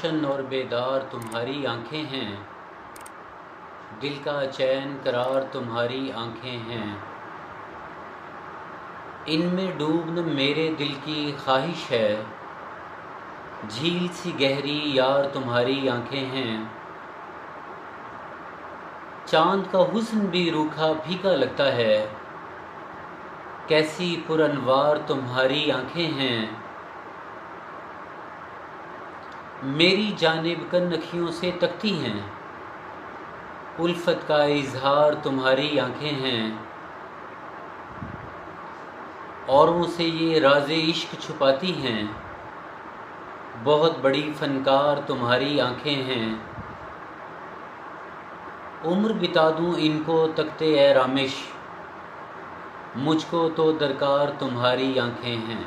रोशन और बेदार तुम्हारी आंखें हैं, दिल का चैन करार तुम्हारी आंखें हैं। इनमें डूबना मेरे दिल की ख्वाहिश है, झील सी गहरी यार तुम्हारी आंखें हैं। चांद का हुस्न भी रूखा फीका लगता है, कैसी पुरनवार तुम्हारी आंखें हैं। मेरी जानिब कनखियों से तकती हैं, उल्फत का इजहार तुम्हारी आंखें हैं। औरों से ये राज़े इश्क छुपाती हैं, बहुत बड़ी फ़नकार तुम्हारी आंखें हैं। उम्र बिता दूँ इनको तकते ए रामिश, मुझको तो दरकार तुम्हारी आंखें हैं।